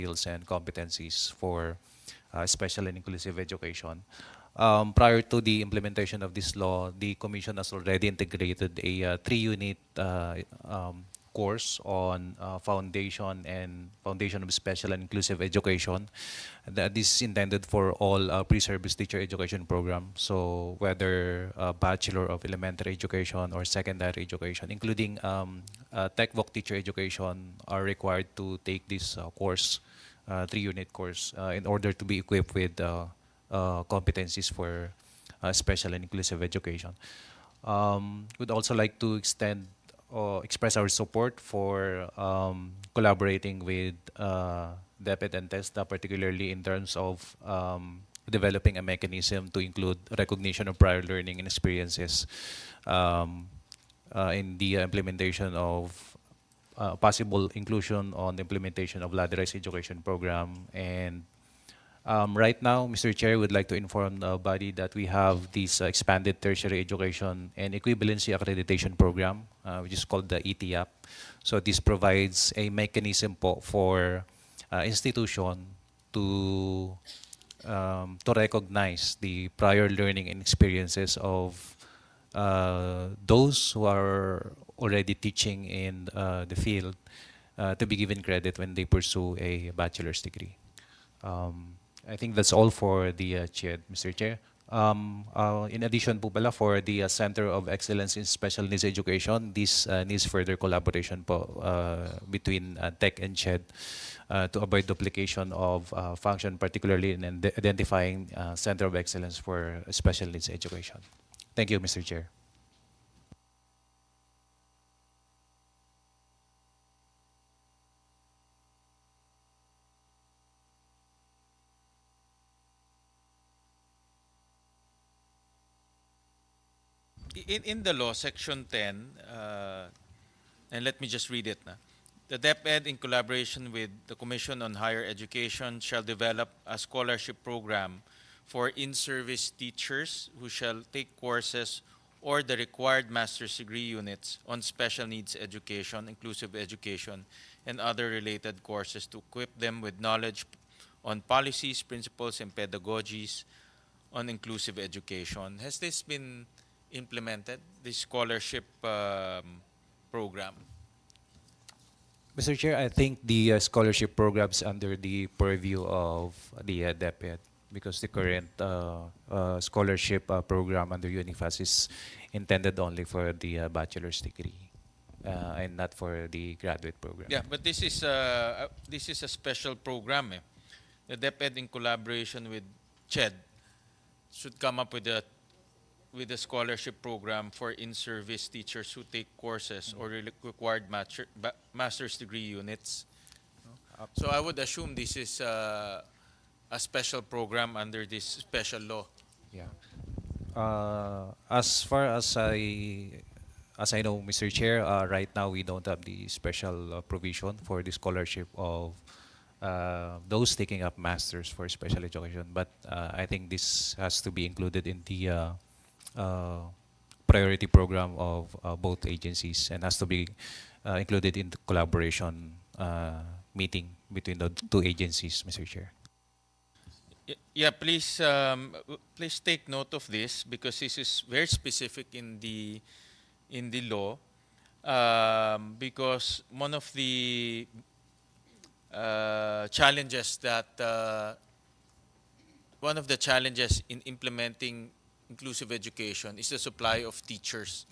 skills and competencies for special and inclusive education. Prior to the implementation of this law, the Commission has already integrated a three-unit course on foundation of special and inclusive education. That is intended for all pre-service teacher education programs. So whether Bachelor of Elementary Education or Secondary Education, including Tech Voc teacher education, are required to take this course, three-unit course, in order to be equipped with competencies for special and inclusive education. Would also like to express our support for collaborating with DepEd and TESDA, particularly in terms of developing a mechanism to include recognition of prior learning and experiences in the implementation of possible inclusion on the implementation of ladderized education program. And right now, Mr. Chair, would like to inform the body that we have this expanded tertiary education and equivalency accreditation program, which is called the ETAP. So this provides a mechanism for institution to recognize the prior learning and experiences of those who are already teaching in the field to be given credit when they pursue a bachelor's degree. I think that's all for the CHED, Mr. Chair. In addition po pala, for the Center of Excellence in Special Needs Education, this needs further collaboration po between TEC and CHED to avoid duplication of function, particularly in identifying Center of Excellence for Special Needs Education. Thank you, Mr. Chair. In the law, Section 10, and let me just read it. The DepEd, in collaboration with the Commission on Higher Education, shall develop a scholarship program for in-service teachers who shall take courses or the required master's degree units on special needs education, inclusive education, and other related courses to equip them with knowledge on policies, principles, and pedagogies on inclusive education. Has this been implemented, this scholarship program? Mr. Chair, I think the scholarship programs under the purview of the DepEd, because the current scholarship program under UNIFAS is intended only for the bachelor's degree and not for the graduate program. Yeah, but this is a special program. The DepEd, in collaboration with CHED, should come up with a scholarship program for in-service teachers who take courses or required master's degree units. So I would assume this is a special program under this special law. Yeah. As far as I know, Mr. Chair, right now we don't have the special provision for the scholarship of those taking up masters for special education. But I think this has to be included in the priority program of both agencies and has to be included in the collaboration meeting between the two agencies, Mr. Chair. Yeah, please take note of this, because this is very specific in the law. Because one of the challenges in implementing inclusive education is the supply of teachers,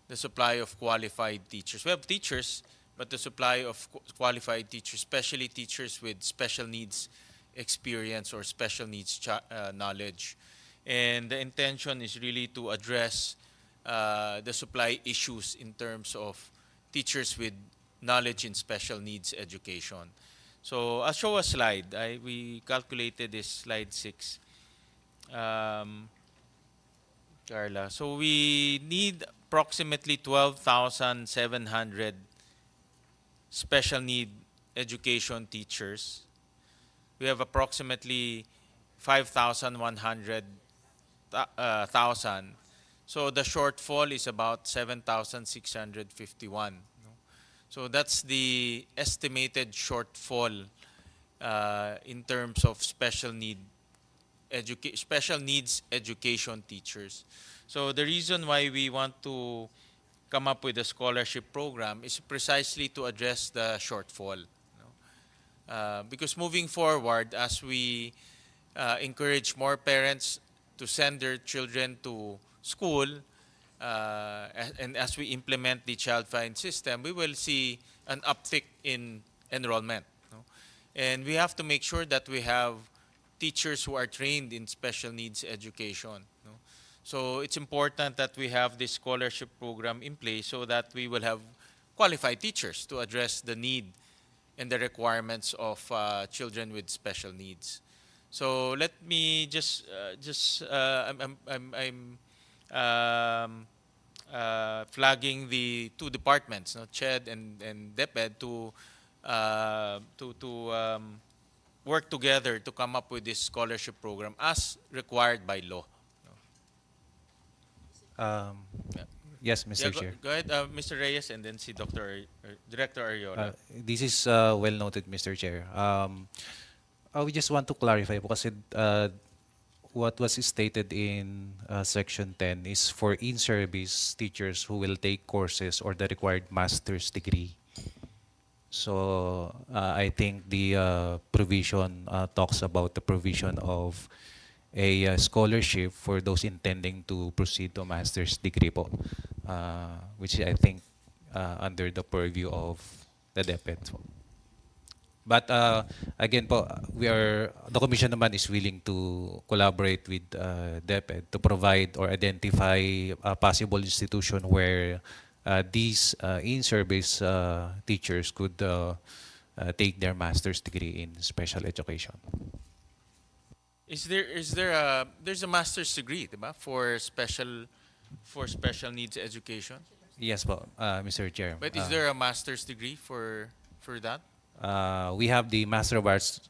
the supply of qualified teachers. We have teachers, but the supply of qualified teachers, especially teachers with special needs experience or special needs knowledge. And the intention is really to address the supply issues in terms of teachers with knowledge in special needs education. So I'll show a slide. We calculated this, slide 6. Carla. So we need approximately 12,700 special need education teachers. We have approximately 5,100. So the shortfall is about 7,651. So that's the estimated shortfall in terms of special needs education teachers. So the reason why we want to come up with a scholarship program is precisely to address the shortfall. Because moving forward, as we encourage more parents to send their children to school, and as we implement the child find system, we will see an uptick in enrollment. No? And we have to make sure that we have teachers who are trained in special needs education. No? So it's important that we have this scholarship program in place so that we will have qualified teachers to address the need and the requirements of children with special needs. So let me I'm flagging the two departments, no, CHED and DepEd, to work together to come up with this scholarship program as required by law. Um, Yeah. yes, Mr. Yeah, Chair. go ahead, Mr. Reyes, and then see Director Ariola. This is well noted, Mr. Chair. We just want to clarify po kasi what was stated in Section 10 is for in-service teachers who will take courses or the required master's degree. So I think the provision talks about the provision of a scholarship for those intending to proceed to master's degree po, which I think under the purview of the DepEd. But again po, the Commission naman is willing to collaborate with DepEd to provide or identify a possible institution where these in-service teachers could take their master's degree in special education. There's a master's degree, diba, for special needs education? Yes po, Mr. Chair. But is there a master's degree for that? We have the Master of Arts.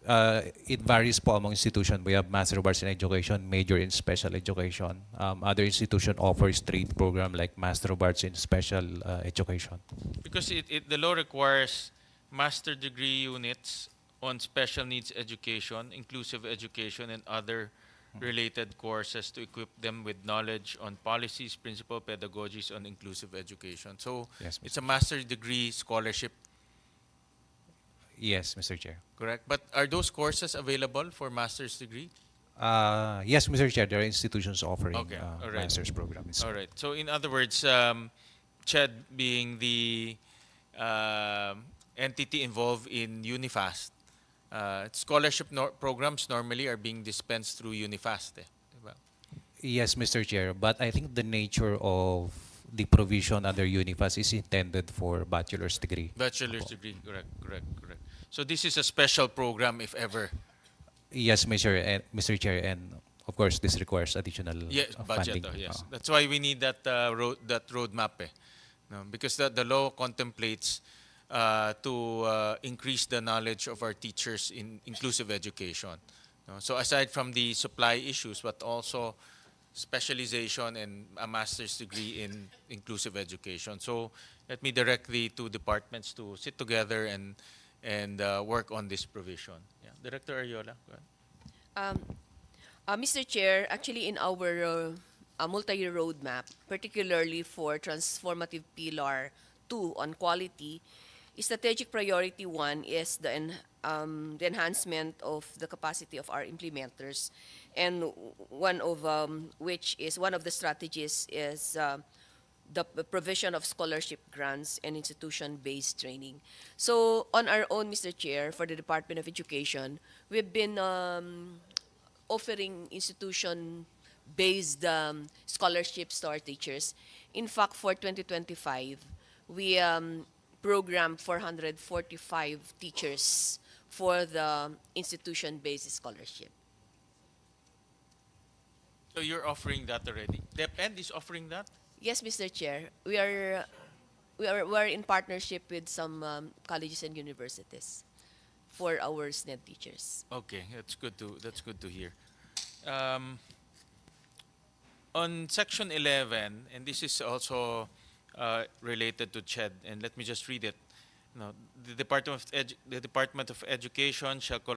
It varies po among institution. We have Master of Arts in Education, Major in Special Education. Other institution offers trade program like Master of Arts in Special Education. Because the law requires master degree units on special needs education, inclusive education, and other related courses to equip them with knowledge on policies, principles, pedagogies on inclusive education. So Yes, it's a master degree scholarship, Yes, Mr. Chair. correct? But are those courses available for master's degree? Yes, Mr. Chair. There are institutions offering Okay, all right. master's programs. All right. So in other words, CHED being the entity involved in UniFast, scholarship programs normally are being dispensed through UniFast. Diba? Yes, Mr. Chair. But I think the nature of the provision under UNIFAS is intended for bachelor's degree. Bachelor's Opo. degree, correct. So this is a special program, if ever. Yes, Mr. Chair, and of course this requires additional Yes, budget. funding. Yes, that's why we need that roadmap, no? Because the law contemplates to increase the knowledge of our teachers in inclusive education. No? So aside from the supply issues, but also specialization and a master's degree in inclusive education. So let me direct the two departments to sit together and work on this provision. Yeah. Director Ariola, go ahead. Mr. Chair, actually in our multi-year roadmap, particularly for transformative pillar 2 on quality, strategic priority 1 is the enhancement of the capacity of our implementers, and one of the strategies is the provision of scholarship grants and institution-based training. So on our own, Mr. Chair, for the Department of Education, we've been offering institution-based scholarships to our teachers. In fact, for 2025, we programmed 445 teachers for the institution-based scholarship. So you're offering that already. DepEd is offering that? Yes, Mr. Chair, we're in partnership with some colleges and universities for our SNED teachers. Okay, that's good to hear. On section 11, and this is also related to CHED, and let me just read it. No, the Department of Education shall